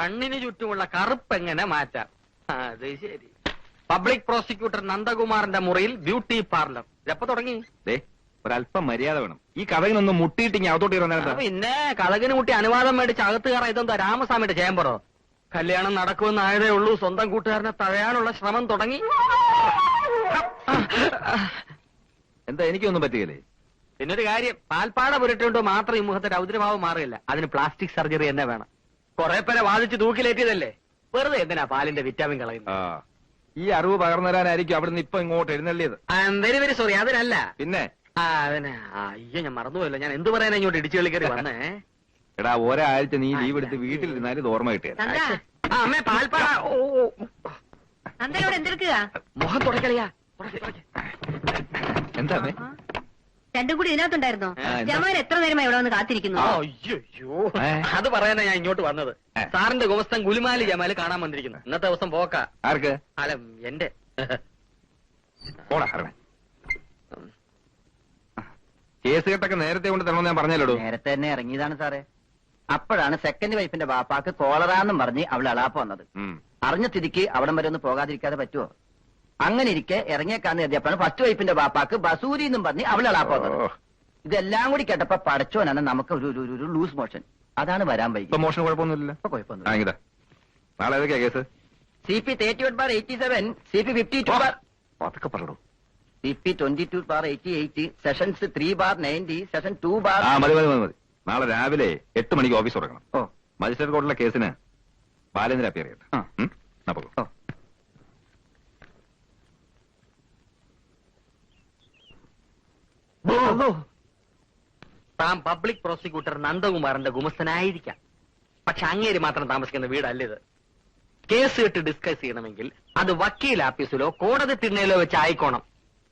കണ്ണിന് ചുറ്റുമുള്ള കറുപ്പ് എങ്ങനെ മാറ്റാം? അത് ശരി. പബ്ലിക് പ്രോസിക്യൂട്ടർ നന്ദകുമാറിന്റെ മുറിയിൽ ബ്യൂട്ടി പാർലർ. ഇതെപ്പോ തുടങ്ങി? ഒരല്പം മര്യാദ വേണം. ഈ കഥകിനൊന്നും മുട്ടിയിട്ട് ഇനി അകത്തോട്ട് കയറുന്ന പിന്നെ കഥകിന് മുട്ടി അനുവാദം മേടിച്ച് അകത്ത് കയറാൻ ഇതെന്താ രാമസ്വാമിയുടെ ചേമ്പറോ? കല്യാണം നടക്കുമെന്നായതേ ഉള്ളൂ, സ്വന്തം കൂട്ടുകാരനെ തഴയാനുള്ള ശ്രമം തുടങ്ങി. എന്താ എനിക്കൊന്നും പറ്റുകയല്ലേ? പിന്നൊരു കാര്യം, പാൽപ്പാട പുരട്ടുകൊണ്ടോ മാത്രം ഈ മുഖത്തെ രൗദ്രഭാവം മാറില്ല. അതിന് പ്ലാസ്റ്റിക് സർജറി തന്നെ വേണം. കുറെ പേരെ വാദിച്ച് തൂക്കിലേറ്റിയതല്ലേ, വെറുതെ എന്തിനാ പാലിന്റെ വിറ്റാമിൻ കളയുന്നത്? ഈ അറിവ് പകർന്നു തരാനായിരിക്കും അവിടുന്ന് ഇപ്പൊ ഇങ്ങോട്ട് എഴുന്നള്ളിയത്. Very very sorry. അതിനല്ല. പിന്നെ അതിന് അയ്യോ, ഞാൻ മറന്നുപോയല്ലോ. ഞാൻ എന്ത് പറയാനാ ഇങ്ങോട്ട് ഇടിച്ചു കളിക്കറി വന്നേ? എടാ, ഒരാഴ്ച നീ ലീവ് എടുത്ത് വീട്ടിലിരുന്നാലും ഇത് ഓർമ്മ കിട്ടിയ. അമ്മേ, പാൽപ്പാട. എന്തെടുക്കുക? മുഖം തുടക്കളിയാ. എന്താ രണ്ടും കൂടി ഇതിനകത്തുണ്ടായിരുന്നോ? ജമാൽ എത്ര നേരമായി ഇവിടെ വന്ന് കാത്തിരിക്കുന്നു? അയ്യോ, അത് പറയാനാ ഞാൻ ഇങ്ങോട്ട് വന്നത്. സാറിന്റെ ഗുമസ്തൻ ഗുലുമാലി ജമാല് കാണാൻ വന്നിരിക്കുന്നു. ഇന്നത്തെ ദിവസം പോക്ക. ആർക്ക്? അല്ല, എന്റെ. കേസ് കെട്ടൊക്കെ നേരത്തെ കൊണ്ട് തരണമെന്ന് ഞാൻ പറഞ്ഞല്ലോ. നേരത്തെ തന്നെ ഇറങ്ങിയതാണ് സാറേ. അപ്പോഴാണ് സെക്കൻഡ് വൈഫിന്റെ ബാപ്പാക്ക് കോളറാന്നും പറഞ്ഞ് അവൾ അളാപ്പ് വന്നത്. അറിഞ്ഞ സ്ഥിതിക്ക് അവിടം വരെ ഒന്ന് പോകാതിരിക്കാതെ പറ്റുമോ? അങ്ങനെ ഇരിക്കെ ഇറങ്ങിയേക്കാന്ന് കരുതിയപ്പോഴാണ് ഫസ്റ്റ് വൈഫിന്റെ ബാപ്പാക്ക് ബസൂരി എന്നും പറഞ്ഞ് അവൾ അളാപ്പ് വന്നത്. ഇതെല്ലാം കൂടി കേട്ടപ്പോ പടച്ചോനാണ് നമുക്ക് ഒരു ലൂസ് മോഷൻ. അതാണ് വരാൻ വൈകി. മോഷൻ കുഴപ്പമൊന്നുമില്ല. കുഴപ്പമൊന്നുമില്ല. നാളെ ഏതൊക്കെയാ കേസ്? CP 38/87, CP 52 അതൊക്കെ പറഞ്ഞു. CP 22/88, സെഷൻസ് 3/90, സെഷൻ 2 മതി. നാളെ രാവിലെ 8 മണിക്ക് ഓഫീസ് തുറക്കണം. മജിസ്ട്രേറ്റ് കോർട്ടിലെ കേസിന് ബാലേന്ദ്ര അപ്പിയർ ചെയ്യട്ടെ. താൻ പബ്ലിക് പ്രോസിക്യൂട്ടർ നന്ദകുമാറിന്റെ ഗുമസ്തനായിരിക്കാം, പക്ഷെ അങ്ങേര് മാത്രം താമസിക്കുന്ന വീടല്ല ഇത്. കേസ് കെട്ട് ഡിസ്കസ് ചെയ്യണമെങ്കിൽ അത് വക്കീൽ ആഫീസിലോ കോടതി തിണ്ണയിലോ വെച്ച് ആയിക്കോണം.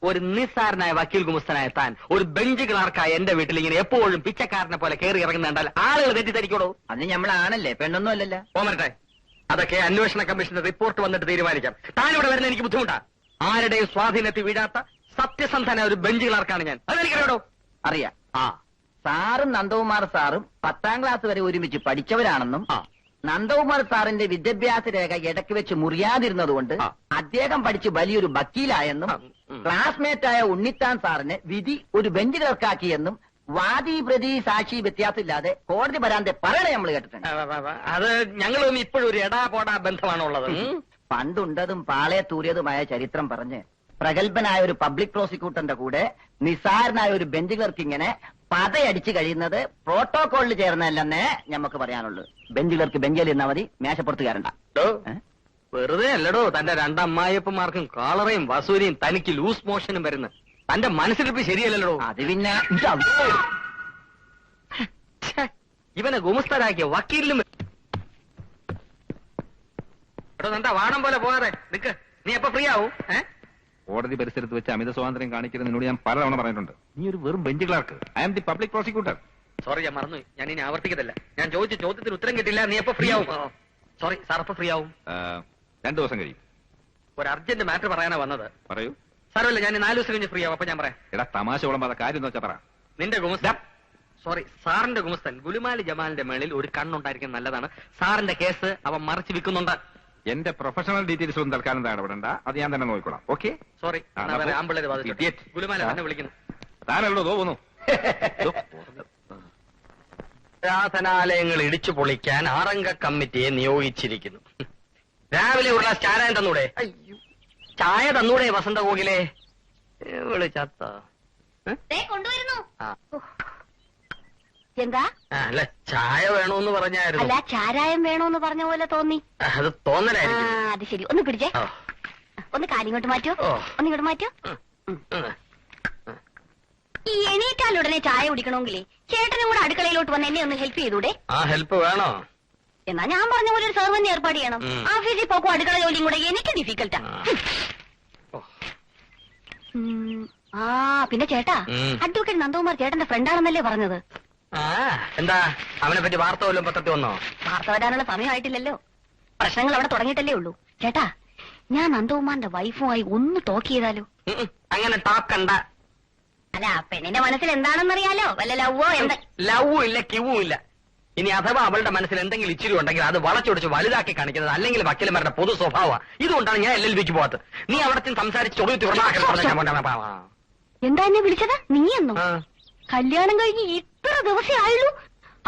ഒരു നിസ്സാരനായ വക്കീൽ ഗുമസ്തനായ താൻ ഒരു ബെഞ്ച് ക്ലാർക്കായ എന്റെ വീട്ടിൽ ഇങ്ങനെ എപ്പോഴും പിച്ചക്കാരനെ പോലെ കയറി ഇറങ്ങുന്നുണ്ടാൽ ആളുകൾ തെറ്റിദ്ധരിക്കോളൂ. അത് നമ്മളാണല്ലേ, പെണ്ണൊന്നും അല്ലല്ലോ. പോമരട്ടെ, അതൊക്കെ അന്വേഷണ കമ്മീഷന്റെ റിപ്പോർട്ട് വന്നിട്ട് തീരുമാനിക്കാം. താനിവിടെ വരുന്ന എനിക്ക് ബുദ്ധിമുട്ടാ. ആരുടെയും സ്വാധീനത്തിൽ വീഴാത്ത സത്യസന്ധനായ ഒരു ബെഞ്ച് ക്ലാർക്കാണ് ഞാൻ. അതെനിക്കറിയാടോ. അറിയാം. സാറും നന്ദകുമാർ സാറും 10ാം ക്ലാസ് വരെ ഒരുമിച്ച് പഠിച്ചവരാണെന്നും നന്ദകുമാർ സാറിന്റെ വിദ്യാഭ്യാസ രേഖ ഇടയ്ക്ക് വെച്ച് മുറിയാതിരുന്നതുകൊണ്ട് അദ്ദേഹം പഠിച്ച് വലിയൊരു വക്കീലായെന്നും ക്ലാസ്മേറ്റായ ഉണ്ണിത്താൻ സാറിനെ വിധി ഒരു ബെഞ്ച് ക്ലർക്കാക്കിയെന്നും വാദി പ്രതി സാക്ഷി വ്യത്യാസമില്ലാതെ കോടതി വരാതെ പറയണേ നമ്മൾ കേട്ടിട്ടുണ്ട്. അത് ഞങ്ങളും ഇപ്പോഴും ഒരു എടാ പോടാ ബന്ധമാണുള്ളത്. പണ്ടുണ്ടതും പാളയെ തൂറിയതുമായ ചരിത്രം പറഞ്ഞ് പ്രഗത്ഭനായ ഒരു പബ്ലിക് പ്രോസിക്യൂട്ടറിന്റെ കൂടെ നിസാരനായ ഒരു ബെഞ്ച് ക്ലർക്ക് ഇങ്ങനെ പതയടിച്ചു കഴിയുന്നത് പ്രോട്ടോകോളിൽ ചേർന്നതല്ലെന്നേ ഞമ്മക്ക് പറയാനുള്ളൂ. ബെഞ്ച് ക്ലർക്ക് ബെഞ്ചിൽ ഇരുന്നാ മതി, മേശപ്പുറത്ത് കയറണ്ട. വെറുതെ അല്ലടോ തന്റെ രണ്ടമ്മായിയപ്പന്മാർക്കും കാളറയും വസൂരിയും തനിക്ക് ലൂസ് മോഷനും വരുന്നത്. തന്റെ മനസ്സിലിപ്പ് ശരിയല്ലല്ലോ. അത് പിന്നെ ഇവനെ ഗുമസ്തരാക്കിയ വക്കീലിനും. എടോ എന്താ വാണം പോലെ പോകാതെ നിക്ക്. നീ എപ്പോ ഫ്രീ ആവും? കോടതി പരിസരത്ത് വെച്ച് അമിത സ്വാതന്ത്ര്യം കാണിക്കുന്നത് നിന്നോട് ഞാൻ പലതവണ പറഞ്ഞിട്ടുണ്ട്. നീ ഒരു വെറും bench clerk. I am the public prosecutor. Sorry, ഞാൻ മറന്നു. ഞാൻ ഇനി ആവർത്തിക്കത്തില്ല. ഞാൻ ചോദിച്ച ചോദ്യത്തിന് ഉത്തരം കിട്ടില്ല. നീ എപ്പോ ഫ്രീ ആവും? സോറി സാർ, എപ്പോ ഫ്രീ ആവും? 2 ദിവസം കഴിയും. ഒരു അർജന്റ് മാറ്റർ പറയാനാ വന്നത്. പറയൂ. സാരമില്ല, ഞാൻ 4 ദിവസം കഴിഞ്ഞ് ഫ്രീ ആവും. അപ്പൊ ഞാൻ പറയാം. എടാ, തമാശ വിളമ്പാതെ കാര്യം വെച്ചാ പറ. നിന്റെ ഗുമസ്തൻ, സോറി സാറിന്റെ ഗുമസ്തൻ ഗുലുമാലി ജമാലിന്റെ മേളിൽ ഒരു കണ്ണുണ്ടായിരിക്കും നല്ലതാണ്. സാറിന്റെ കേസ് അവൻ മറച്ചു വിൽക്കുന്നുണ്ട്. എന്റെ പ്രൊഫഷണൽ ഡീറ്റെയിൽസ് ഒന്നും തൽക്കാലം ഇടപെടണ്ട. അത് ഞാൻ തന്നെ നോക്കിക്കോളാം. ഓക്കെ? സോറി, ഗുലുമാല തന്നെ വിളിക്കുന്നു. താനല്ലോ തോന്നുന്നു. ആരാധനാലയങ്ങൾ ഇടിച്ചു പൊളിക്കാൻ 6 അംഗ കമ്മിറ്റിയെ നിയോഗിച്ചിരിക്കുന്നു. രാവിലെ ഉള്ള ചായ തന്നൂടെ? ചായ തന്നൂടെ വസന്തകോകിലെ? വിളിച്ചത്ത കൊണ്ടുവരുന്നു. എന്താ? അല്ല, ചായ വേണോന്ന് പറഞ്ഞായിരുന്നു. അല്ല, ചാരായം വേണോന്ന് പറഞ്ഞ പോലെ തോന്നി. അത് തോന്നലായിരിക്കും. അത് ശരി, ഒന്ന് പിടിച്ചേ. ഒന്ന് കാലിങ്ങോട്ട് മാറ്റോ, ഒന്നിങ്ങോട്ട് മാറ്റോ. ഈ എണീറ്റാലുടനെ ചായ കുടിക്കണമെങ്കിലേ ചേട്ടനും കൂടെ അടുക്കളയിലോട്ട് വന്ന് എന്നെ ഒന്ന് ഹെൽപ്പ് ചെയ്തൂടെ? ഹെൽപ്പ് വേണോ? എന്നാ ഞാൻ പറഞ്ഞ പോലെ ഒരു സെർവന്റ് ഏർപ്പാട് ചെയ്യണം. ഓഫീസിൽ പോക്കും അടുക്കള ജോലിയും കൂടെ എനിക്ക് ഡിഫിക്കൽട്ടാ. പിന്നെ ചേട്ടാ, അഡ്വക്കേറ്റ് നന്ദകുമാർ ചേട്ടന്റെ ഫ്രണ്ടാണെന്നല്ലേ പറഞ്ഞത്? എന്താ അവനെ പറ്റി വാർത്ത വല്ലതും പത്രത്തിൽ വന്നോ? വാർത്ത വരാനുള്ള സമയമായിട്ടില്ലല്ലോ. പ്രശ്നങ്ങൾ അവിടെ തുടങ്ങിയിട്ടല്ലേ ഉള്ളൂ. ചേട്ടാ, ഞാൻ നന്ദകുമാറിന്റെ വൈഫുമായി ഒന്ന് ടോക്ക് ചെയ്താലോ? അങ്ങനെ ടോക്കണ്ട. അല്ല, പെണ്ണിന്റെ മനസ്സിൽ എന്താണെന്നറിയാലോ. വല്ല ലവ്വോ എന്താ? ലവ്വും ഇല്ല, കിവും ഇല്ല. ഇനി അഥവാ അവളുടെ മനസ്സിൽ എന്തെങ്കിലും ഇച്ചിരി ഉണ്ടെങ്കിൽ അത് വളച്ചൊടിച്ച് വലുതാക്കി കാണിക്കുന്നത് അല്ലെങ്കിൽ വക്കീലന്മാരുടെ പൊതു സ്വഭാവമാണ്. ഇതുകൊണ്ടാണ് ഞാൻ LLBക്ക് പോകാത്തത്. നീ അവിടെ സംസാരിച്ച് എന്താ എന്നെ വിളിച്ചത്? നീയെന്നോ? കല്യാണം കഴിഞ്ഞ് ഇത്ര ദിവസേ ആയുള്ളൂ,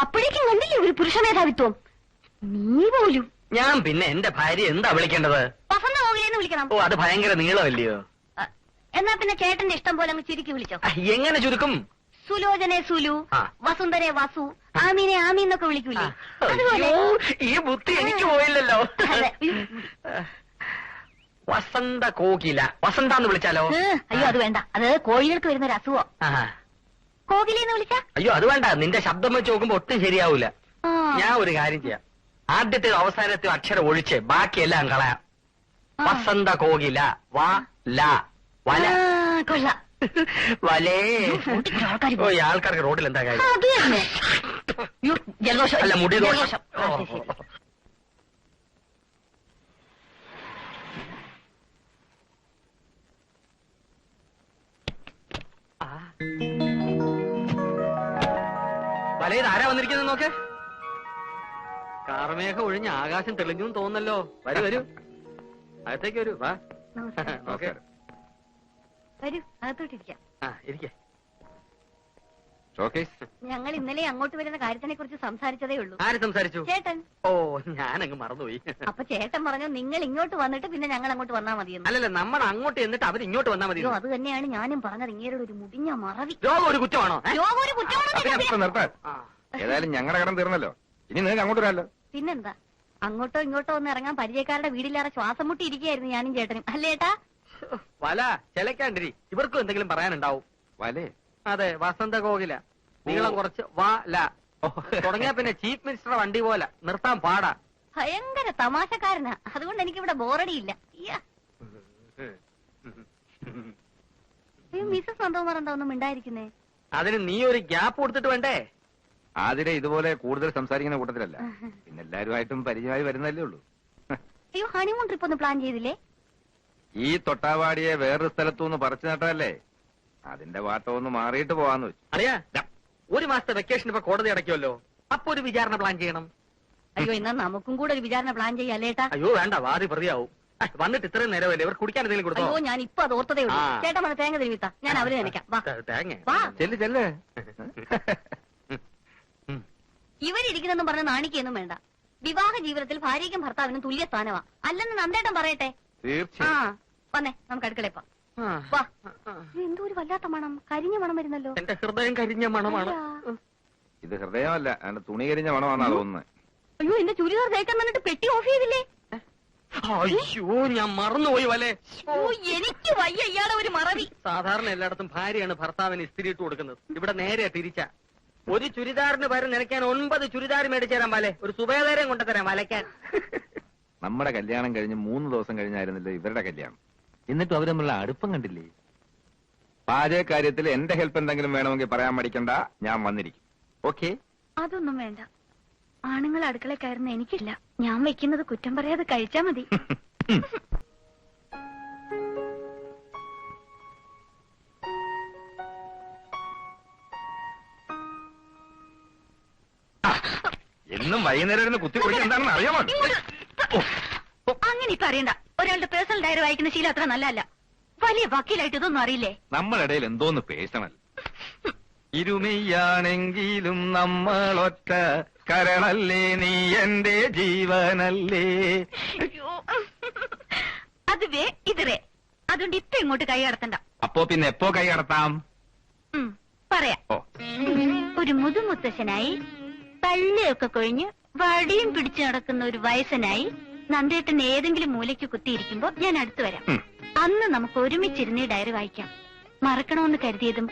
അപ്പോഴേക്കും കണ്ടില്ലേ ഒരു പുരുഷ മേധാവിത്വം? നീ പോലും. ഞാൻ പിന്നെ എന്റെ ഭാര്യ എന്താ വിളിക്കേണ്ടത്? വസന്ത കോകിലെന്ന് വിളിക്കണം. ഓ, അത് ഭയങ്കര നീളമല്ലയോ? എന്നാ പിന്നെ ചേട്ടന്റെ ഇഷ്ടം പോലെ അങ്ങ് ചുരുക്കി വിളിച്ചോ. എങ്ങനെ ചുരുക്കും? സുലോചനെ സുലു, വസുന്ധരെ വസു, ആമീനെ ആമി എന്നൊക്കെ വിളിക്കൂലേ? അതുപോലെ. ഈ ബുദ്ധി എനിക്ക് പോയില്ലല്ലോ. വസന്ത കോകില, വസന്ത എന്ന് വിളിച്ചാലോ? അയ്യോ അത് വേണ്ട, അത് കോഴികൾക്ക് വരുന്ന ഒരു അസുഖം. കോകിലെന്ന് വിളിച്ചാ? അയ്യോ അത് വേണ്ട, നിന്റെ ശബ്ദം വെച്ച് നോക്കുമ്പോ ഒട്ടും ശരിയാവൂല. ഞാൻ ഒരു കാര്യം ചെയ്യാം, ആദ്യത്തെ അവസാനത്തെ അക്ഷരം ഒഴിച്ച് ബാക്കിയെല്ലാം കളയാം. വസന്ത കോകില, വ ല വല. കൊള്ളാം. വലേ. ഓ, ഈ ആൾക്കാർക്ക് റോഡിൽ എന്താ കാര്യം? ജലദോഷം അല്ല, മുടി ദോഷം. വലയത് ആരാ വന്നിരിക്കുന്നത് നോക്ക്. കാർമേഘം ഒഴിഞ്ഞ് ആകാശം തെളിഞ്ഞു തോന്നല്ലോ. വരൂ വരൂ, അകത്തേക്ക് വരൂ. വാ. ഓക്കെ, വരൂ അകത്തോട്ടിരിക്കാം. ഇരിക്കേ. ഞങ്ങൾ ഇന്നലെ അങ്ങോട്ട് വരുന്ന കാര്യത്തിനെ കുറിച്ച് സംസാരിച്ചതേ ഉള്ളൂ. ആര് സംസാരിച്ചു? ചേട്ടൻ. ഓ, ഞാനങ്ങ് മറന്നുപോയി. അപ്പൊ ചേട്ടൻ പറഞ്ഞു നിങ്ങൾ ഇങ്ങോട്ട് വന്നിട്ട് പിന്നെ ഞങ്ങൾ അങ്ങോട്ട് വന്നാൽ മതിയെന്ന്. അല്ലല്ല, നമ്മൾ അങ്ങോട്ട് എന്നിട്ട് അവർ ഇങ്ങോട്ട് വന്നാൽ മതി. അത് തന്നെയാണ് ഞാനും പറഞ്ഞത്. ഇങ്ങേരുടെ ഒരു മുടിഞ്ഞ മറവി. രോഗം ഒരു കുറ്റമാണോ? രോഗം ഒരു കുറ്റമാണോ? ഏതായാലും ഞങ്ങളുടെ കടം തീർന്നല്ലോ, ഇനി നിങ്ങൾക്ക് അങ്ങോട്ട് വരാമല്ലോ. പിന്നെന്താ, അങ്ങോട്ടോ ഇങ്ങോട്ടോ ഒന്ന് ഇറങ്ങാൻ പരിചയക്കാരുടെ വീടില്ലാതെ ശ്വാസം മുട്ടി ഇരിക്കുകയായിരുന്നു ഞാനും ചേട്ടനും. അല്ലേട്ടാ? വല ചിലക്കാണ്ടിരി, ഇവർക്കും എന്തെങ്കിലും പറയാനുണ്ടാവും. വലേ? അതെ, വസന്ത കോകില, നീളം കുറച്ച് വല. തുടങ്ങിയാ പിന്നെ ചീഫ് മിനിസ്റ്റർ വണ്ടി പോലെ നിർത്താൻ പാടാ. ഭയങ്കര തമാശക്കാരനാ, അതുകൊണ്ട് എനിക്കിവിടെ ബോറടിയില്ല. മിസ്സസ് നന്ദകുമാർ എന്താ ഒന്നും മിണ്ടായിരിക്കുന്നേ? അതിന് നീ ഒരു ഗ്യാപ്പ് കൊടുത്തിട്ട് വേണ്ടേ? ആതിരെ ഇതുപോലെ കൂടുതൽ സംസാരിക്കുന്ന കൂട്ടത്തിലല്ല, പിന്നെ എല്ലാരുമായിട്ടും പരിചയമായി വരുന്നല്ലേ ഉള്ളൂ. അയ്യോ, ഹണിമൂൺ ട്രിപ്പ് ഒന്ന് പ്ലാൻ ചെയ്തില്ലേ? ഈ തൊട്ടാവാടിയെ വേറൊരു സ്ഥലത്തുനിന്ന് പറിച്ചു നട്ടല്ലേ, അതിന്റെ വാട്ടം ഒന്ന് മാറിയിട്ട് പോവാന്ന് വെച്ചു. അറിയാ, ഒരു മാസത്തെ വെക്കേഷൻ ഇപ്പൊ കോടതി അടയ്ക്കുമല്ലോ, അപ്പൊ ഒരു വിചാരണ പ്ലാൻ ചെയ്യണം. അയ്യോ, എന്നാ നമുക്കും കൂടെ ഒരു വിചാരണ പ്ലാൻ ചെയ്യാല്ലേട്ടാ? അയ്യോ വേണ്ട, വാദി പ്രതിയാവും. വന്നിട്ട് ഇത്രയും നേരമല്ലേ, ഇവർ കുടിക്കാൻ എന്തെങ്കിലും കൊടുത്തോ? അയ്യോ, ഞാൻ ഇപ്പൊ അത് ഓർത്തതേ ഉള്ളൂ. ചേട്ടാ വന്ന് തേങ്ങ തിരുവിത്താ, ഞാൻ അവര് നനയ്ക്കാം. തേങ്ങ ചെല്ല് ചെല്ല്. ഇവരിരിക്കുന്നെന്നും പറഞ്ഞ് നാണിക്കൊന്നും വേണ്ട. വിവാഹ ജീവിതത്തിൽ ഭാര്യയ്ക്കും ഭർത്താവിനും തുല്യ സ്ഥാനമാ, അല്ലെന്ന് നന്ദേട്ടൻ പറയട്ടെ. തീർച്ചയായും. വന്നേ, നമുക്ക് അടുക്കളയപ്പോ. എന്തോ ഒരു വല്ലാത്ത മണം, കരിഞ്ഞ മണം വരുന്നല്ലോ. എന്റെ ഹൃദയം കരിഞ്ഞ മണമാണ്. ഇത് ഹൃദയമല്ല, അതിന്റെ തുണി കരിഞ്ഞ മണമാണെന്നാ തോന്നുന്നത്. അയ്യോ, എന്റെ ചുരിദാർ തേക്കാൻ വന്നിട്ട് പെട്ടി ഓഫ് ചെയ്തില്ലേ? അയ്യോ, ഞാൻ മറന്നുപോയി വലേ. എനിക്ക് വയ്യ ഇയാളെ ഒരു മറവി. സാധാരണ എല്ലായിടത്തും ഭാര്യയാണ് ഭർത്താവിന് ഇസ്തിരി ഇട്ട് കൊടുക്കുന്നത്, ഇവിടെ നേരെ തിരിച്ച. ഒരു ചുരിദാറിന് പകരം നിനക്കാൻ 9 ചുരിദാർ മേടിച്ചു തരാൻ വലെ, ഒരു സുബേദാരം കൊണ്ടുതരാം വലയ്ക്കാൻ. നമ്മുടെ കല്യാണം കഴിഞ്ഞ് 3 ദിവസം കഴിഞ്ഞായിരുന്നല്ലോ ഇവരുടെ കല്യാണം, എന്നിട്ടും അവർ തമ്മിലുള്ള അടുപ്പം കണ്ടില്ലേ. പാചക കാര്യത്തിൽ എന്റെ ഹെൽപ്പ് എന്തെങ്കിലും വേണമെങ്കിൽ പറയാൻ മടിക്കണ്ട, ഞാൻ വന്നിരിക്കും. ഓക്കെ? അതൊന്നും വേണ്ട, ആണുങ്ങൾ അടുക്കള കയറുന്ന എനിക്കില്ല. ഞാൻ വെക്കുന്നത് കുറ്റം പറയാതെ കഴിച്ചാ മതി. എന്നും വൈകുന്നേരം ഇരുന്ന് കുത്തി കുടിക്കാൻ എന്താണെന്ന് അറിയാമോ? അങ്ങനെ ഇപ്പൊ അറിയണ്ട. ഒരാളുടെ പേഴ്സണൽ ഡയറി വായിക്കുന്ന ശീലം അത്ര നല്ലതല്ല. വലിയ വക്കീലായിട്ട് ഇതൊന്നും അറിയില്ലേ? നമ്മളിടയിൽ എന്തോന്ന് പേഴ്സണൽ. ഇരുമയാണെങ്കിലും നമ്മളൊറ്റ കരളല്ലേ, നീ എന്റെ ജീവനല്ലേ. അത് വേ ഇത് വേ, അതുകൊണ്ട് ഇപ്പൊ ഇങ്ങോട്ട് കൈ കടത്തണ്ട. അപ്പോ പിന്നെ എപ്പോ കൈ കടത്താം? പറയാം. ഒരു മുതുമുത്തശ്ശനായി പള്ളിയൊക്കെ കൊഴിഞ്ഞ് വടിയും പിടിച്ചു നടക്കുന്ന ഒരു വയസ്സനായി നന്ദേട്ടൻ ഏതെങ്കിലും മൂലയ്ക്ക് കുത്തിയിരിക്കുമ്പോ ഞാൻ അടുത്തു വരാം. അന്ന് നമുക്ക് ഒരുമിച്ചിരുന്ന് ഡയറി വായിക്കാം. മറക്കണമെന്ന് കരുതിയതും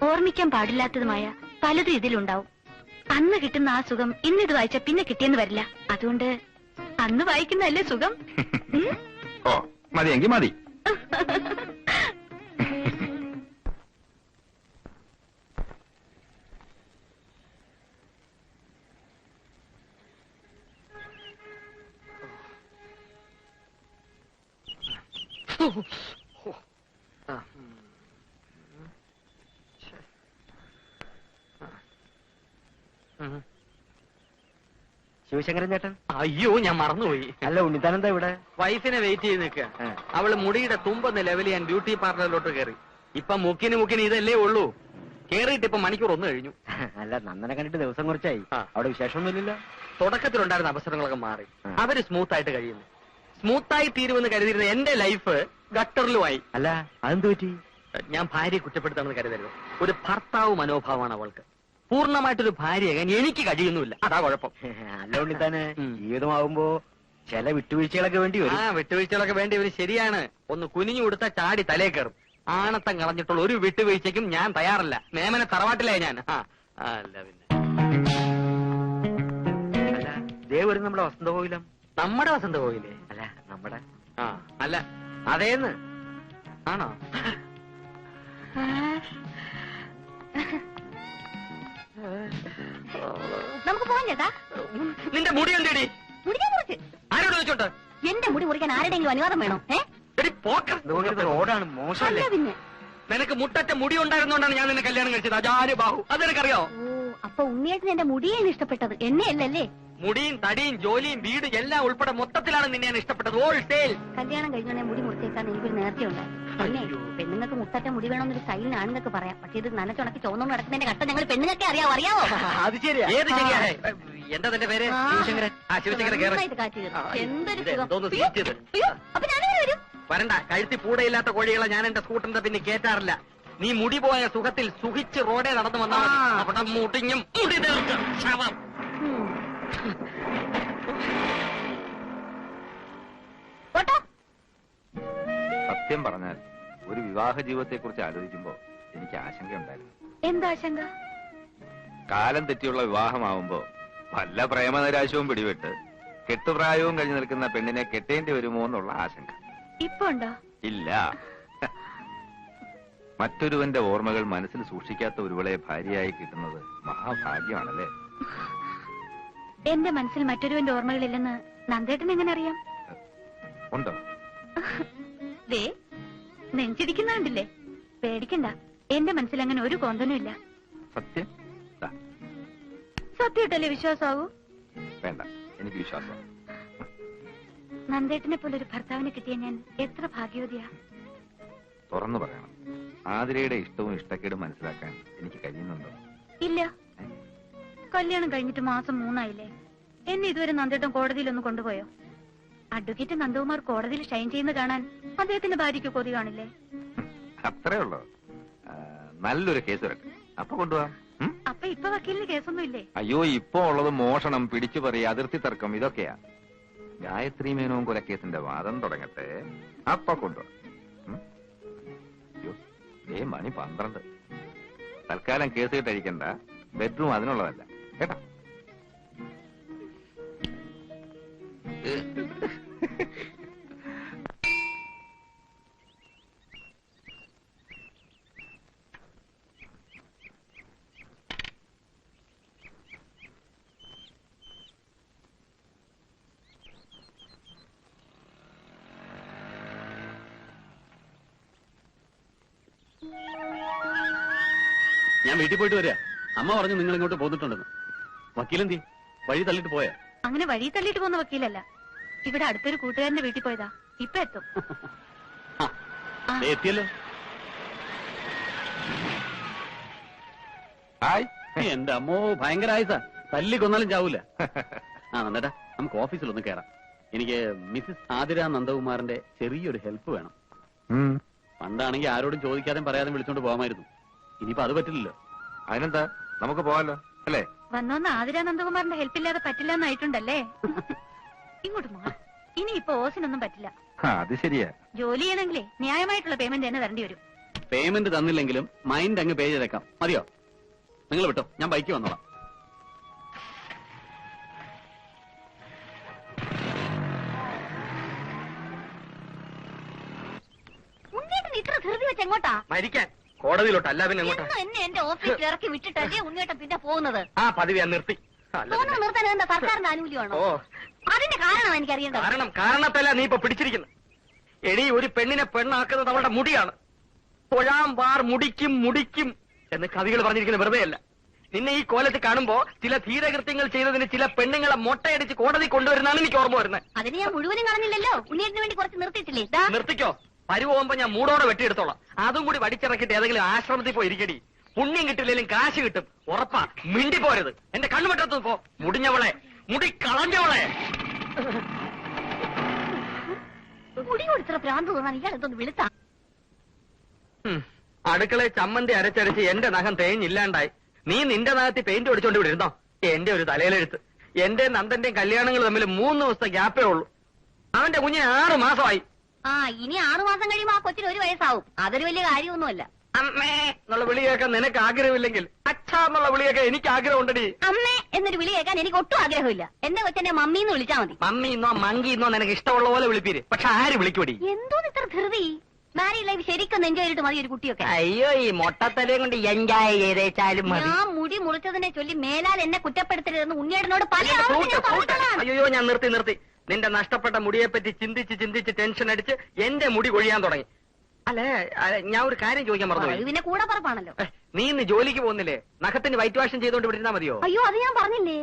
ഓർമ്മിക്കാൻ പാടില്ലാത്തതുമായ പലതും ഇതിലുണ്ടാവും. അന്ന് കിട്ടുന്ന ആ സുഖം ഇന്നിത് വായിച്ച പിന്നെ കിട്ടിയെന്ന് വരില്ല. അതുകൊണ്ട് അന്ന് വായിക്കുന്നതല്ലേ സുഖം. ഓ, മതിയെങ്കി മതി. ശിവശങ്കരൻ ചേട്ടൻ? അയ്യോ, ഞാൻ മറന്നുപോയി. അല്ല, ഉണ്ണിത്താനെന്താ ഇവിടെ? വൈഫിനെ വെയിറ്റ് ചെയ്ത് നിൽക്കുക. അവള് മുടിയുടെ തുമ്പൊന്ന് ലെവൽ ചെയ്യാൻ ബ്യൂട്ടി പാർലറിലോട്ട് കയറി. ഇപ്പൊ മുക്കിന് ഇതല്ലേ ഉള്ളൂ. കേറിയിട്ട് ഇപ്പൊ മണിക്കൂർ 1 കഴിഞ്ഞു. അല്ല, നന്ദനെ കണ്ടിട്ട് ദിവസം കുറച്ചായി. അവിടെ വിശേഷമൊന്നുമില്ലല്ലോ. തുടക്കത്തിലുണ്ടായിരുന്ന അവസരങ്ങളൊക്കെ മാറി. അവര് സ്മൂത്ത് ആയിട്ട് കഴിയുന്നു. സ്മൂത്തായി തീരുമെന്ന് കരുതിയിരുന്ന എന്റെ ലൈഫ് ഗട്ടറിലുമായി. അല്ല, അതെന്ത് പറ്റി? ഞാൻ ഭാര്യയെ കുറ്റപ്പെടുത്താമെന്ന് കരുതരുത്. ഒരു ഭർത്താവ് മനോഭാവമാണ് അവൾക്ക്. പൂർണ്ണമായിട്ടൊരു ഭാര്യയാകാൻ എനിക്ക് കഴിയുന്നില്ല. അതാ കുഴപ്പം. അല്ലോണ്ടി തന്നെ ജീവിതമാകുമ്പോ ചില വിട്ടുവീഴ്ചകളൊക്കെ വേണ്ടി വരും. വിട്ടുവീഴ്ചകളൊക്കെ വേണ്ടി വരും, ശരിയാണ്. ഒന്ന് കുനിഞ്ഞു കൊടുത്ത ചാടി തലേ കയറും. ആണത്തം കളഞ്ഞിട്ടുള്ള ഒരു വിട്ടുവീഴ്ചയ്ക്കും ഞാൻ തയ്യാറല്ല. മേമനെ തറവാട്ടിലായി ഞാൻ. അല്ല പിന്നെ അല്ല, ദേ വരും നമ്മുടെ വസന്തകോവിലം. നമ്മുടെ വസന്തകോവിലേ? അല്ല, നമ്മുടെ. അല്ല, അതേന്ന്. ആണോ? നമുക്ക് പോവാൻ ചേട്ടാ. നിന്റെ മുടി എന്തേടി? മുടിക്കാൻ മുറിച്ച്. ആരോട് വെച്ചോട്ട്? എന്റെ മുടി മുറിക്കാൻ ആരുടെയെങ്കിലും അനുവാദം വേണോ? റോഡാണ്, മോശമല്ലേ? പിന്നെ നിനക്ക് മുട്ടറ്റ മുടി ഉണ്ടായിരുന്നോണ്ടാണ് ഞാൻ നിന്നെ കല്യാണം കഴിച്ചത്. അജാര് ബാഹു, അതെനിക്കറിയോ? ഓ, അപ്പൊ ഉണ്ണിയേട്ടൻ എന്റെ മുടിയാണ് ഇഷ്ടപ്പെട്ടത്, എന്നെയല്ലേ? മുടിയും തടിയും ജോലിയും വീടും എല്ലാം ഉൾപ്പെടെ മൊത്തത്തിലാണ് നിന്നെ ഞാൻ ഇഷ്ടപ്പെട്ടത്. ഹോൾസെയിൽ. കല്യാണം കഴിഞ്ഞാൽ മുടി മുറിച്ചേക്കാൻ എനിക്കൊരു നേരത്തെ ഉണ്ടായി. പിന്നെ പെണ്ണുങ്ങൾക്ക് മുട്ടറ്റ മുടി വേണമെന്നൊരു സ്റ്റൈലിന് ആണുങ്ങൾക്ക് പറയാം. പക്ഷെ ഇത് നനച്ചുണക്കി ചോന്നോണ്ട് നടക്കുന്നതിന്റെ കഷ്ടം ഞങ്ങൾ പെണ്ണുങ്ങൾക്ക് അറിയാവോ? അത് ശരിയാ. ഏത് ശരിയാ? എന്താ തന്റെ പേര്? ശിവശങ്കരൻ. ശിവശങ്കരൻ വരണ്ട. കഴുത്തി പൂടയില്ലാത്ത കോഴികളെ ഞാൻ എന്റെ സ്കൂട്ടറിന്റെ പിന്നെ കേറ്റാറില്ല. നീ മുടി പോയ സുഖത്തിൽ സുഖിച്ച് റോഡേ നടന്നു വന്നാൽ അവിടെ മുടിഞ്ഞും മുടി തീർക്കും ശവം. സത്യം പറഞ്ഞാൽ ഒരു വിവാഹ ജീവിതത്തെ കുറിച്ച് ആലോചിക്കുമ്പോ എനിക്ക് ആശങ്കയുണ്ടായിരുന്നു. എന്താ ആശങ്ക? കാലം തെറ്റിയുള്ള വിവാഹമാവുമ്പോ വല്ല പ്രേമനിരാശവും പിടിവിട്ട് കെട്ടുപ്രായവും കഴിഞ്ഞു നിൽക്കുന്ന പെണ്ണിനെ കെട്ടേണ്ടി വരുമോ എന്നുള്ള ആശങ്ക. ഇപ്പൊ ഉണ്ടോ? ഇല്ല. മറ്റൊരുവന്റെ ഓർമ്മകൾ മനസ്സിൽ സൂക്ഷിക്കാത്ത ഒരുവളെ ഭാര്യയായി കിട്ടുന്നത് മഹാഭാഗ്യമാണല്ലേ? എന്റെ മനസ്സിൽ മറ്റൊരുവന്റെ ഓർമ്മകളില്ലെന്ന് നന്ദേട്ടൻ എങ്ങനെ അറിയാം? ഉണ്ടോ? ദേ, നെഞ്ചിടിക്കുന്നുണ്ടില്ലേ? പേടിക്കണ്ട, എന്റെ മനസ്സിൽ അങ്ങനെ ഒരു കോന്തനും ഇല്ല. സത്യം? സത്യമായിട്ടല്ലേ വിശ്വാസമാവൂ? വേണ്ട, എനിക്ക് വിശ്വാസം. നന്ദേട്ടനെ പോലെ ഒരു ഭർത്താവിനെ കിട്ടിയ ഞാൻ എത്ര ഭാഗ്യവതിയാ. തുറന്നു പറയണം, ആതിരയുടെ ഇഷ്ടവും ഇഷ്ടക്കേടും മനസ്സിലാക്കാൻ എനിക്ക് കഴിയുന്നുണ്ടോ? ഇല്ല. കല്യാണം കഴിഞ്ഞിട്ട് മാസം 3 ആയില്ലേ? എന്നെ ഇതുവരെ നന്ദേട്ടൻ കോടതിയിലൊന്ന് കൊണ്ടുപോയോ? അഡ്വക്കേറ്റ് നന്ദകുമാർ കോടതിയിൽ ഷൈൻ ചെയ്യുന്ന കാണാൻ അദ്ദേഹത്തിന്റെ ഭാര്യയ്ക്ക് കൊതി കാണില്ലേ? അത്രേ ഉള്ളൂ. നല്ലൊരു കേസ് വരട്ടെ, അപ്പൊ കൊണ്ടുപോവാം. അപ്പൊ ഇപ്പൊ വക്കീലിന് കേസൊന്നും ഇല്ലേ? അയ്യോ, ഇപ്പൊ ഉള്ളത് മോഷണം, പിടിച്ചുപറി, അതിർത്തി തർക്കം, ഇതൊക്കെയാ. ഗായത്രി മേനോൻ കൊലക്കേസിന്റെ വാദം തുടങ്ങട്ടെ, അപ്പൊ കൊണ്ടുപോവാം. അയ്യോ, മണി 12. തൽക്കാലം കേസ് കിട്ടഴിക്കണ്ട. ബെഡ്റൂം അതിനുള്ളതല്ല കേട്ടോ. ഞാൻ വീട്ടിൽ പോയിട്ട് വരിക. അമ്മ പറഞ്ഞു നിങ്ങൾ ഇങ്ങോട്ട് പോന്നിട്ടുണ്ടെന്ന്. വക്കീലെന്തി വഴി തള്ളിട്ട് പോയാ? അങ്ങനെ വഴി തള്ളിട്ട് പോകുന്ന വക്കീലല്ല, ഇവിടെ അടുത്തൊരു കൂട്ടുകാരന്റെ വീട്ടിൽ പോയതാ. ഇപ്പൊ എത്തും. എത്തിയല്ലോ. എന്റെ അമ്മോ, ഭയങ്കര ആയുസാ. തല്ലി കൊന്നാലും ചാവൂല. നന്ദേട്ടാ, നമുക്ക് ഓഫീസിലൊന്ന് കയറാം. എനിക്ക് മിസ്സിസ് ആതിര നന്ദകുമാറിന്റെ ചെറിയൊരു ഹെൽപ്പ് വേണം. പണ്ടാണെങ്കിൽ ആരോടും ചോദിക്കാതെ പറയാതെ വിളിച്ചോണ്ട് പോകാമായിരുന്നു. ഇനിയിപ്പോ അത് പറ്റില്ലല്ലോ. അതിനെന്താ, നമുക്ക് പോകാലോ അല്ലേ? വന്നോന്ന് ആതിര നന്ദകുമാറിന്റെ ഹെൽപ്പ് ഇല്ലാതെ പറ്റില്ല എന്നായിട്ടുണ്ടല്ലേ? ഇങ്ങോട്ട് മാറി. ഇനി ഇപ്പൊ ഓസിനൊന്നും പറ്റില്ല. അത് ശരിയാ. ജോലി ചെയ്യണമെങ്കിലേ ന്യായമായിട്ടുള്ള പേയ്മെന്റ് തന്നെ തരേണ്ടി വരും. പേയ്മെന്റ് തന്നില്ലെങ്കിലും മൈൻഡ് അങ്ങ് പേ ചെയ്തേക്കാം. മതിയോ? നിങ്ങൾ വിട്ടോ, ഞാൻ ബൈക്ക് വന്നോളാം. ഉണ്ണിയേട്ടൻ ഇത്ര ധൃതി വെച്ച് എങ്ങോട്ടാ? മരിക്കാൻ. കോടതിയിലോട്ട്. അല്ല പിന്നെ എങ്ങോട്ടാ? എന്നെ എന്റെ ഓഫീസിൽ ഇറക്കി വിട്ടിട്ടല്ലേ ഉണ്ണിയേട്ടൻ പിന്നെ പോകുന്നത്? പതിവ് ഞാൻ നിർത്തി. തോന്നുന്നു നിർത്താൻ എന്താ സർക്കാരിന്റെ ആനുകൂല്യമാണോ? അതിന്റെ കാരണം എനിക്കറിയേണ്ടത്. കാരണത്തല്ല നീ ഇപ്പൊ പിടിച്ചിരിക്കുന്നത്. എടി, ഒരു പെണ്ണിനെ പെണ്ണാക്കുന്നത് അവളുടെ മുടിയാണ്. തൊഴാം വാർ മുടിക്കും മുടിക്കും എന്ന് കവികൾ പറഞ്ഞിരിക്കുന്നത് വെറുതെ അല്ല. നിന്നെ ഈ കോലത്തിൽ കാണുമ്പോ ചില ധീരകൃത്യങ്ങൾ ചെയ്തതിന് ചില പെണ്ണുങ്ങളെ മൊട്ടയടിച്ച് കോടതി കൊണ്ടുവരുന്നാണ് എനിക്ക് ഓർമ്മ വരുന്നത്. അതിന് ഞാൻ മുഴുവനും കാണുന്നില്ലല്ലോ. ഉണ്ണിയേട്ടന് വേണ്ടി കുറച്ച് നിർത്തിയിട്ടില്ലേ? ദാ. നിർത്തിക്കോ. പരുവുമ്പോ ഞാൻ മൂടോടെ വെട്ടിയെടുത്തോളാം. അതും കൂടി വടിച്ചിറക്കിട്ട് ഏതെങ്കിലും ആശ്രമത്തിൽ പോയി ഇരിക്കടി. പുണ്യം കിട്ടില്ലെങ്കിലും കാശ് കിട്ടും. ഉറപ്പാ. മിണ്ടി പോരുത്. എന്റെ കണ്ണുപെട്ടത് പോ. മുടിഞ്ഞവളെ, മുടി കളഞ്ഞവളെ. മുടി കൊടുത്ത പ്രാന്ത് തോന്നാൻ ഇയാൾ എന്തൊന്ന് വിളിത്താ. അടുക്കളയെ ചമ്മന്തി അരച്ചരച്ച് എന്റെ നഖം തേഞ്ഞില്ലാണ്ടായി. നീ നിന്റെ നഖത്തിൽ പെയിന്റ് ഒടിച്ചോണ്ട് ഇവിടെ ഇരുന്നോ? എന്റെ ഒരു തലയിലെഴുത്ത്. എന്റെ നന്ദന്റെയും കല്യാണങ്ങൾ തമ്മിൽ 3 ദിവസത്തെ ഗ്യാപ്പേ ഉള്ളൂ. അവന്റെ കുഞ്ഞിന് 6 മാസമായി. ആ, ഇനി 6 മാസം കഴിയുമ്പോ ആ കൊച്ചിന് 1 വയസ്സാവും. അതൊരു വലിയ കാര്യമൊന്നുമല്ല. അമ്മേ എന്നുള്ള വിളി കേൾക്കാൻ നിനക്ക് ആഗ്രഹമില്ലെങ്കിൽ അച്ഛാ എന്നുള്ള വിളി കേൾക്കാൻ എനിക്ക് ആഗ്രഹമുണ്ടടി. അമ്മേ എന്നൊരു വിളി കേൾക്കാൻ എനിക്ക് ഒട്ടും ആഗ്രഹമില്ല. എന്റെ കൊച്ചെന്നെ മമ്മീന്ന് വിളിച്ചാ മതി. മമ്മിന്നോ മങ്കിന്നോ നിനക്ക് ഇഷ്ടമുള്ള പോലെ വിളിപ്പീര്. പക്ഷെ ആര് വിളിക്കൂടി? എന്തോന്ന് ഇത്ര ധൃതി? മാരീഡ് ലൈഫ് ശരിക്കും എൻജോയ് ചെയ്തിട്ട് മതി ഒരു കുട്ടിയൊക്കെ. അയ്യോ, ഈ മൊട്ടത്തലയും കൊണ്ട് എൻജോയ് ചെയ്തേച്ചാലും മതി. ഞാൻ മുടി മുറിച്ചതിനെ ചൊല്ലി മേലാൽ എന്നെ കുറ്റപ്പെടുത്തരുതെന്ന് ഉണ്ണിയേട്ടനോട് പല ആവർത്തി ഞാൻ പറഞ്ഞതാണ്. അയ്യോ, ഞാൻ നിർത്തി. നിന്റെ നഷ്ടപ്പെട്ട മുടിയെ പറ്റി ചിന്തിച്ച് ടെൻഷൻ അടിച്ച് എന്റെ മുടി കൊഴിയാൻ തുടങ്ങി. അല്ലേ, ഞാൻ ഒരു കാര്യം ചോദിക്കാൻ മറന്നു. പിന്നെ കൂടെ പറപ്പാണല്ലോ. നീ ഇന്ന് ജോലിക്ക് പോകുന്നില്ലേ? നഖത്തിന് വൈറ്റ് വാഷൻ ചെയ്തോണ്ട് വിട്ടിരുന്നാ മതിയോ? അയ്യോ, അത് ഞാൻ പറഞ്ഞില്ലേ.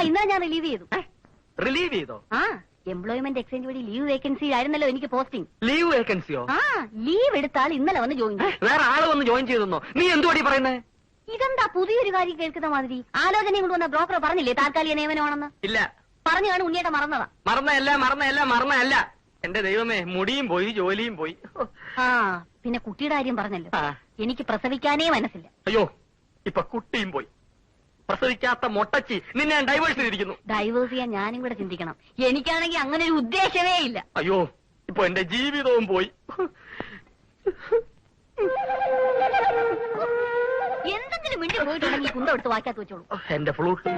ഇന്നലെ ഞാൻ റിലീവ് ചെയ്തു. റിലീവ് ചെയ്തോ? എംപ്ലോയ്മെന്റ് എക്സ്ചേഞ്ച് വഴി ലീവ് വേക്കൻസി ആയിരുന്നല്ലോ എനിക്ക് പോസ്റ്റിംഗ്. ലീവ് വേക്കൻസിയോ? ലീവ് എടുത്താൽ ഇന്നലെ വന്ന് ജോയിൻ ചെയ്യും. വേറെ ആള് വന്ന് ജോയിൻ ചെയ്തെന്നോ? നീ എന്തുവാടി പറയുന്നേ? ഇതെന്താ പുതിയൊരു കാര്യം കേൾക്കുന്ന മാതിരി? ആലോചനയും കൊണ്ട് വന്ന ബ്രോക്കർ പറഞ്ഞില്ലേ താൽക്കാലിക നിയമനമാണെന്ന്? ഇല്ല. പറഞ്ഞു കാണും ഉണ്ണിയേട്ട മറന്നതാ. മറന്നല്ല. എന്റെ ദൈവമേ, മുടിയും പോയി, ജോലിയും പോയി. പിന്നെ കുട്ടിയുടെ കാര്യം പറഞ്ഞല്ലോ. എനിക്ക് പ്രസവിക്കാനേ മനസ്സില്ല. അയ്യോ, ഇപ്പൊ കുട്ടിയും പോയി. പ്രസവിക്കാത്ത മൊട്ടച്ചി നിന്നെ ഞാൻ ഡൈവേഴ്സ് ചെയ്തിരിക്കുന്നു. ഡൈവേഴ്സ് ചെയ്യാൻ ഞാനും കൂടെ ചിന്തിക്കണം. എനിക്കാണെങ്കിൽ അങ്ങനെ ഒരു ഉദ്ദേശമേ ഇല്ല. അയ്യോ, ഇപ്പൊ എന്റെ ജീവിതവും പോയി. എന്തെങ്കിലും മിണ്ടി പോയിട്ടുണ്ടെങ്കിൽ കുന്ത എടുത്ത് വായിക്കാത്ത വെച്ചോളൂ. എന്റെ ഫ്ലൂട്ട്.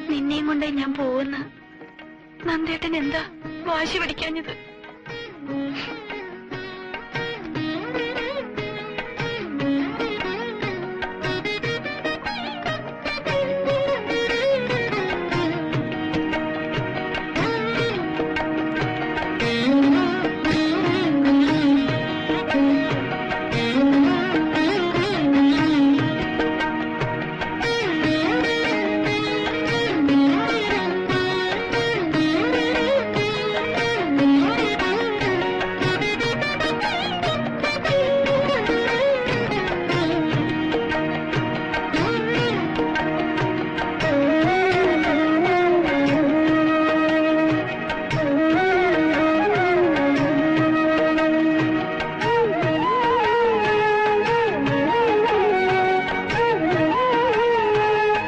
നിന്നെയും കൊണ്ടേ ഞാൻ പോകുന്ന നന്ദേട്ടൻ എന്താ വാശി പിടിക്കാഞ്ഞത്?